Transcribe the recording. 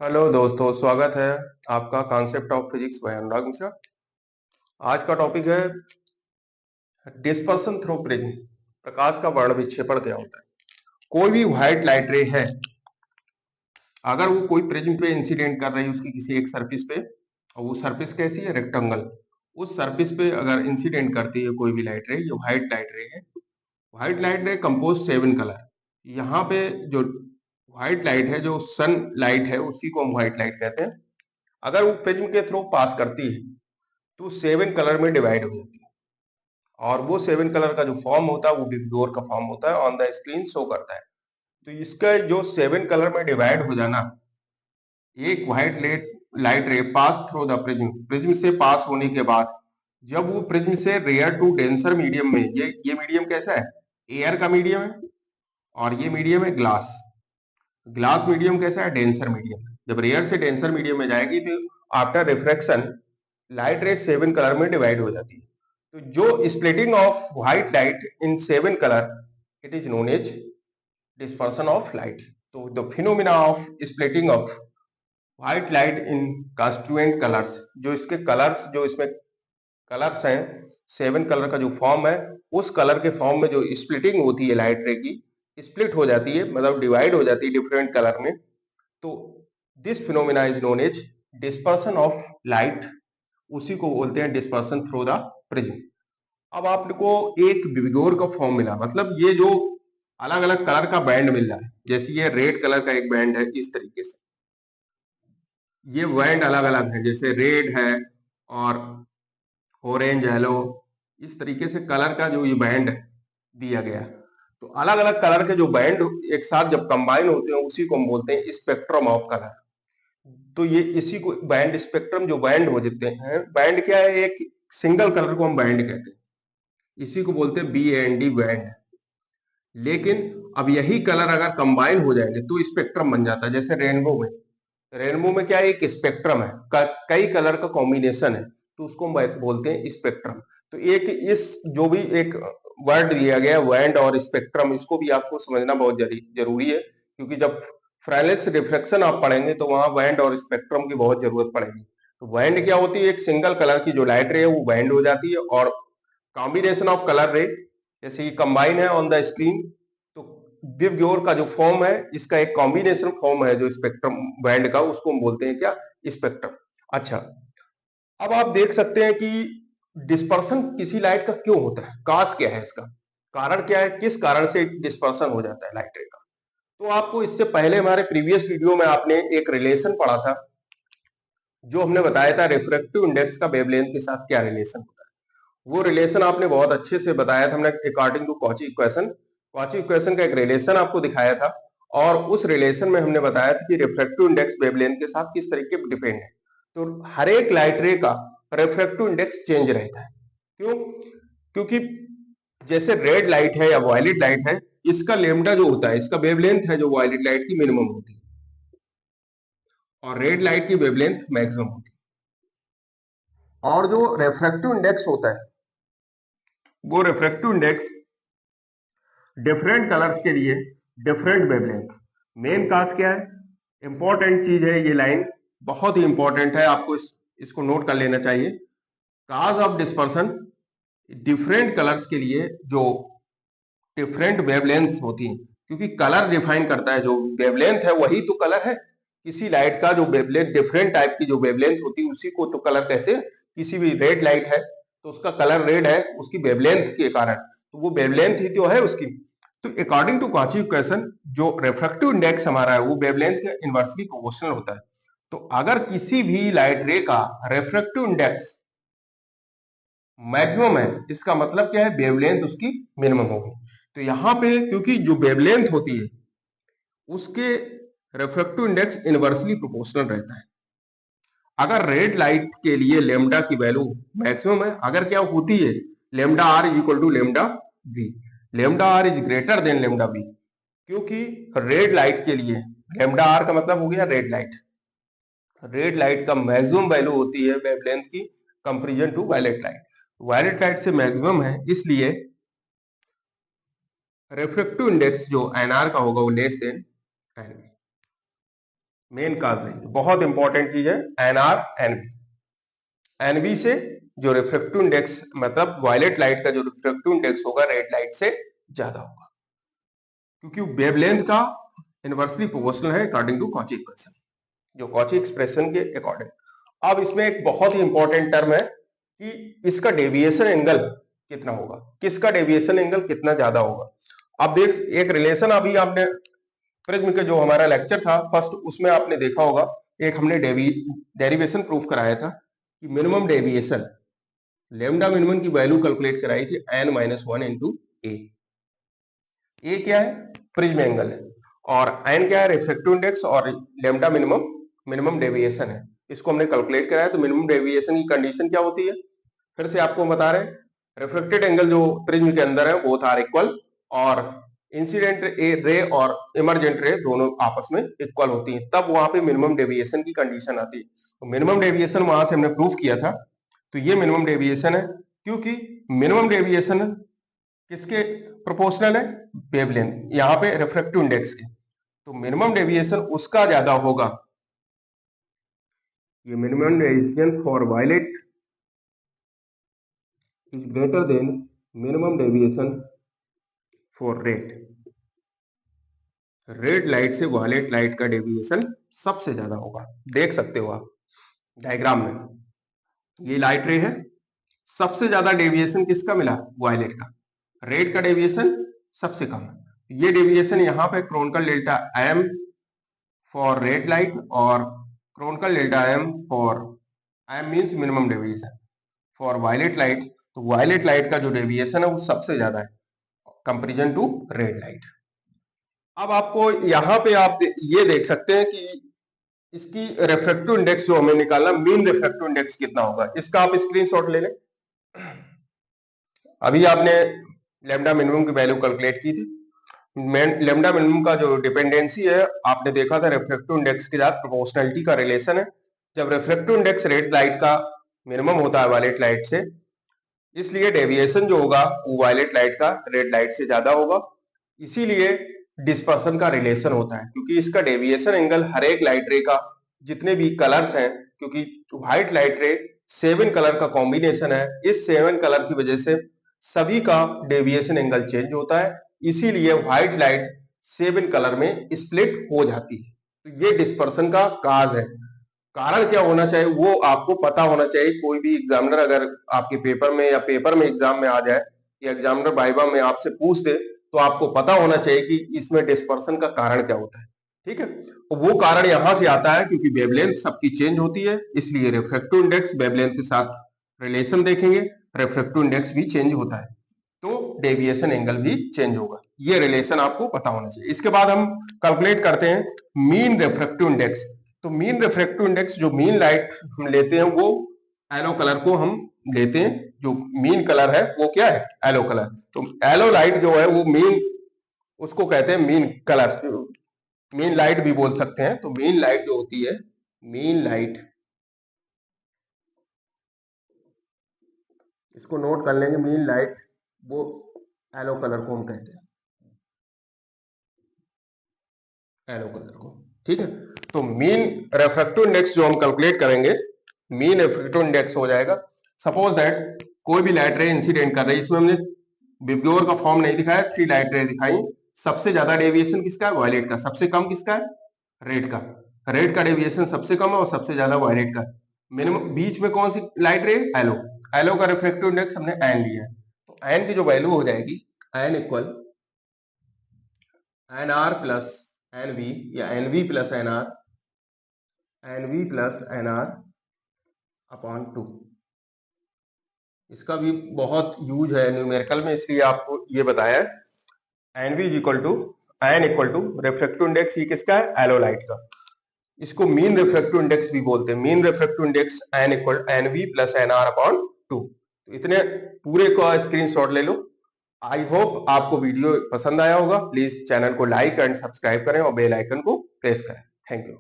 Hello दोस्तों, स्वागत है आपका कॉन्सेप्ट ऑफ फिजिक्स बाय अनुराग मिश्रा। आज का टॉपिक है डिस्पर्सन थ्रू प्रिज्म। प्रकाश का वर्ण विक्षेपण क्या होता है। कोई भी व्हाइट लाइट रे है, अगर वो कोई प्रिज्म पे इंसिडेंट कर रही है उसकी किसी एक सरफेस पे, और वो सरफेस कैसी है, रेक्टेंगल, उस सरफेस पे अगर इंसिडेंट करती है कोई भी लाइट रे, ये व्हाइट लाइट रे है। व्हाइट लाइट रे कंपोज 7 कलर। यहाँ पे जो व्हाइट लाइट है, जो सन लाइट है, उसी को हम व्हाइट लाइट कहते हैं। अगर वो प्रिज्म के थ्रू पास करती है तो 7 कलर में डिवाइड हो जाती है, और वो 7 कलर का जो फॉर्म होता है वो बिगडोर का फॉर्म होता है, ऑन द स्क्रीन शो करता है। तो इसका जो 7 कलर में डिवाइड हो जाना, एक व्हाइट लाइट रे pass through the prism, prism से पास होने के बाद जब वो प्रिज्म से रेयर टू डेंसर मीडियम में, ये मीडियम कैसा है, एयर का मीडियम है, और ये मीडियम है ग्लास। ग्लास मीडियम कैसा है, डेंसर मीडियम। जब रेयर से डेंसर मीडियम में जाएगी तो आफ्टर रिफ्रैक्शन लाइट रे 7 कलर में डिवाइड हो जाती है। तो जो splitting of white light in 7 colour, it is known as dispersion of light. तो the phenomena of splitting of white light in constituent colours, जो इसके कलर्स, जो इसमें कलर्स हैं, 7 कलर का जो फॉर्म है, उस कलर के फॉर्म में जो स्प्लिटिंग होती है लाइट रे की, स्प्लिट हो जाती है, मतलब डिवाइड हो जाती है डिफरेंट कलर में। तो this phenomena is known as dispersion of light, उसी को बोलते हैं डिस्पर्सन थ्रू द प्रिज्म। अब आपको एक बिगोर का फॉर्म मिला, मतलब ये जो अलग अलग कलर का बैंड मिल रहा है, जैसे ये रेड कलर का एक बैंड है, इस तरीके से ये बैंड अलग अलग है, जैसे रेड है और ऑरेंज, येलो, इस तरीके से कलर का जो ये बैंड दिया गया। तो अलग अलग कलर के जो बैंड एक साथ जब कंबाइन होते हैं, उसी को हम बोलते हैं स्पेक्ट्रम ऑफ कलर। तो ये इसी को बैंड स्पेक्ट्रम, जो बैंड हो जाते हैं, बैंड क्या है, एक सिंगल कलर को हम बैंड कहते हैं, इसी को बोलते हैं BAND, बैंड। लेकिन अब यही कलर अगर कंबाइन हो जाएंगे तो स्पेक्ट्रम बन जाता है। जैसे रेनबो में, रेनबो में क्या है, एक स्पेक्ट्रम है, कई कलर का कॉम्बिनेशन है, तो उसको हम बोलते हैं स्पेक्ट्रम। तो एक इस जो भी एक वर्ड दिया गया है, बैंड और स्पेक्ट्रम, इसको भी आपको समझना बहुत जरूरी है, क्योंकि जब फ्रेलेंस रिफ्लेक्शन आप पढ़ेंगे तो वहां बैंड और स्पेक्ट्रम की बहुत जरूरत पड़ेगी। तो बैंड क्या होती है, एक सिंगल कलर की जो लाइट रे है वो बैंड हो जाती है, और कॉम्बिनेशन ऑफ कलर रे, जैसे ये कंबाइन है ऑन द स्क्रीन, तो विबग्योर का जो फॉर्म है, इसका एक कॉम्बिनेशन फॉर्म है जो स्पेक्ट्रम बैंड का, उसको हम बोलते हैं क्या, स्पेक्ट्रम। अच्छा, अब आप देख सकते हैं कि डिस्पर्सन किसी लाइट का क्यों होता है, काज क्या है इसका, कारण क्या है, किस कारण से डिस्पर्सन हो जाता है लाइट रे का। तो आपको इससे पहले हमारे प्रीवियस वीडियो में आपने एक रिलेशन पढ़ा था, जो हमने बताया था रिफ्रैक्टिव इंडेक्स का वेवलेंथ के साथ क्या रिलेशन होता है। वो रिलेशन आपने बहुत अच्छे से बताया था, हमने according to Cauchy equation, Cauchy equation का एक रिलेशन आपको दिखाया था, और उस रिलेशन में हमने बताया था कि रिफ्रैक्टिव इंडेक्स वेवलेंथ के साथ किस तरीके पे डिपेंड है। तो हर एक लाइट रे का रिफ्रैक्टिव इंडेक्स चेंज रहता है। क्यों? क्योंकि जैसे रेड लाइट है या वायलेट लाइट है, इसका लेमडा जो होता है, इसका वेवलेंथ है, जो वायलेट लाइट की मिनिमम होती है, और रेड लाइट की वेवलेंथ मैक्सिमम होती है। और जो रिफ्रैक्टिव इंडेक्स होता है, वो रिफ्रैक्टिव इंडेक्स डिफरेंट कलर्स के लिए डिफरेंट वेवलेंथ। मेन काज क्या है, इंपॉर्टेंट चीज है, ये लाइन बहुत ही इंपॉर्टेंट है, आपको इसको नोट कर लेना चाहिए। Cause of dispersion, different colours के लिए जो डिफरेंट वेवलेंथ्स होती हैं, क्योंकि कलर डिफाइन करता है, जो वेवलेंथ है वही तो कलर है। किसी लाइट का जो वेवलेंथ, डिफरेंट टाइप की जो वेवलेंथ होती है, उसी को तो कलर कहते हैं। किसी भी रेड लाइट है तो उसका कलर रेड है, उसकी वेवलेंथ के कारण, तो वो वेवलेंथ ही तो है उसकी। तो अकॉर्डिंग टू कॉची इक्वेशन, जो रिफ्रैक्टिव इंडेक्स हमारा है वो वेवलेंथ के इनवर्सली प्रोपोर्शनल होता है। तो अगर किसी भी लाइट रे का रिफ्रैक्टिव इंडेक्स मैक्सिमम है, इसका मतलब क्या है, वेवलेंथ उसकी मिनिमम होगी। तो यहाँ पे क्योंकि जो वेवलेंथ होती है उसके रिफ्रैक्टिव इंडेक्स इनवर्सली प्रोपोर्शनल रहता है। अगर रेड लाइट के लिए लेमडा की वैल्यू मैक्सिमम है, अगर क्या होती है, lambda R is equal to lambda V, lambda R is greater than lambda V, क्योंकि रेड लाइट के लिए लेमडा आर का मतलब हो गया रेड लाइट, रेड लाइट का मैक्सिमम वैल्यू होती है वेवलेंथ की, comparison to violet light, violet light से मैक्सिमम है, इसलिए रिफ्रैक्टिव इंडेक्स जो एनआर का होगा वो less than N. Main cause रही है, बहुत इंपॉर्टेंट चीज है एनआर एनबी। एनबी से जो रिफ्रैक्टिव इंडेक्स मतलब वायलेट लाइट का जो रिफ्रैक्टिव इंडेक्स होगा रेड लाइट से ज्यादा होगा, क्योंकि वेवलेंथ का इनवर्सली प्रोपोर्शनल है अकॉर्डिंग टू कॉची इक्वेशन, जो कॉची एक्सप्रेशन के अकॉर्डिंग। अब इसमें एक बहुत ही इंपॉर्टेंट टर्म है कि इसका डेविएशन एंगल कितना होगा, किसका डेविएशन एंगल कितना ज्यादा होगा। अब देख एक रिलेशन अभी आपने प्रिज्म के जो हमारा लेक्चर था फर्स्ट, उसमें आपने देखा होगा एक हमने डेरिवेशन प्रूफ कराया था कि मिनिमम डेविएशन लेमडा मिनिमम की वैल्यू कैलकुलेट कराई थी n-1 इंटू ए क्या है, प्रिज्म एंगल है, और n क्या है, रिफ्रैक्टिव इंडेक्स, और लेमडा मिनिमम डेविएशन है। इसको हमने कैलकुलेट कराया। तो मिनिमम डेविएशन की कंडीशन क्या होती है, फिर से आपको बता रहे हैं, रिफ्लेक्टेड एंगल जो प्रिज्म के अंदर है वो आर इक्वल, और इंसिडेंट रे और इमरजेंट रे दोनों आपस में इक्वल होती हैं, तब वहां पे मिनिमम डेविएशन की कंडीशन आती है। तो मिनिमम डेविएशन वहां से हमने प्रूफ किया था, तो ये मिनिमम डेविएशन है, क्योंकि मिनिमम डेविएशन किसके प्रोपोर्शनल है, वेवलेंथ, यहाँ पे रिफ्रैक्टिव इंडेक्स के। तो मिनिमम डेविएशन उसका ज्यादा होगा, ये minimum deviation for violet is greater than minimum deviation for red light से वायलेट लाइट का डेविएशन सबसे ज्यादा होगा। देख सकते हो आप डायग्राम में, ये लाइट रे है, सबसे ज्यादा डेविएशन किसका मिला, वायलेट का। रेड का डेविएशन सबसे कम है। ये डेविएशन यहाँ पे chronicle delta M for red light और chronicle delta M for M means minimum deviation for violet light. तो वायलेट लाइट का जो डेविएशन है वो सबसे ज्यादा है कंपेरिजन टू रेड लाइट। अब आपको यहाँ पे आप ये देख सकते हैं कि इसकी रिफ्रैक्टिव इंडेक्स जो हमें निकालना, मीन रिफ्रैक्टिव इंडेक्स कितना होगा, इसका आप स्क्रीनशॉट ले लें। अभी आपने लेमडा मिनिमम की वैल्यू कैलकुलेट की थी, लेमडा मिनिमम का जो डिपेंडेंसी है आपने देखा था रिफ्रैक्टिव इंडेक्स के साथ प्रोपोर्शनलिटी का रिलेशन है। जब रिफ्रैक्टिव इंडेक्स रेड लाइट का मिनिमम होता है वायलेट लाइट से, इसलिए डेविएशन जो होगा वो वायलेट लाइट का रेड लाइट से ज्यादा होगा। इसीलिए डिस्पर्सन का रिलेशन होता है, क्योंकि इसका डेविएशन एंगल हर एक लाइट रे का जितने भी कलर्स हैं, क्योंकि व्हाइट लाइट रे 7 कलर का कॉम्बिनेशन है, इस 7 कलर की वजह से सभी का डेविएशन एंगल चेंज होता है, इसीलिए व्हाइट लाइट 7 कलर में स्प्लिट हो जाती है। तो ये डिस्पर्सन का काज है। कारण क्या होना चाहिए वो आपको पता होना चाहिए। कोई भी एग्जामिनर अगर आपके पेपर में या पेपर में एग्जाम में आ जाए या एग्जामिनर वाइवा में आपसे पूछ दे, तो आपको पता होना चाहिए कि इसमें डिस्पर्सन का कारण क्या होता है। ठीक है, तो वो कारण यहां से आता है क्योंकि वेवलेंथ सबकी चेंज होती है, इसलिए रिफ्रैक्टिव इंडेक्स वेवलेंथ के साथ रिलेशन देखेंगे, रिफ्रैक्टिव इंडेक्स भी चेंज होता है तो डेविएशन एंगल भी चेंज होगा। ये रिलेशन आपको पता होना चाहिए। इसके बाद हम कैलकुलेट करते हैं मीन रिफ्रैक्टिव इंडेक्स। तो मीन रिफ्रैक्टिव इंडेक्स, जो मीन लाइट हम लेते हैं वो येलो कलर को हम लेते हैं, जो मीन कलर है वो क्या है, येलो कलर। तो येलो लाइट जो है वो मीन, उसको कहते हैं मीन कलर, मीन लाइट भी बोल सकते हैं। तो मीन लाइट जो होती है, मीन लाइट, इसको नोट कर लेंगे, मीन लाइट वो येलो कलर को हम कहते हैं, येलो कलर को। ठीक है, तो मीन रिफ्रैक्टिव इंडेक्स जो हम कैलकुलेट करेंगे, मीन रिफ्रैक्टिव इंडेक्स हो जाएगा, सपोज दैट कोई भी लाइट रे इंसिडेंट कर रही है, इसमें हमने बिब्योर का फॉर्म नहीं दिखाया, 3 लाइट रे दिखाई। सबसे ज्यादा डेविएशन किसका है, वायलेट का। सबसे कम किसका है, रेड का। रेड का डेविएशन सबसे कम है और सबसे ज्यादा वायलेट का। मिनिमम बीच में कौन सी लाइट रे, येलो। येलो का रिफ्रैक्टिव इंडेक्स हमने एन लिया है, तो एन की जो वैल्यू हो जाएगी, N equal N R plus N V, या N V plus N R, N V plus N R upon 2। इसका भी बहुत यूज है न्यूमेरिकल में, इसलिए आपको ये बताया है। N V equal to N equal to refractive index, ये किसका है, एलो लाइट का। इसको मीन रिफ्रैक्टिव इंडेक्स भी बोलते हैं। Mean refractive index N equal N V plus N R upon 2। तो इतने पूरे का स्क्रीनशॉट ले लो। आई होप आपको वीडियो पसंद आया होगा। प्लीज चैनल को लाइक एंड सब्सक्राइब करें और बेल आइकन को प्रेस करें। Thank you.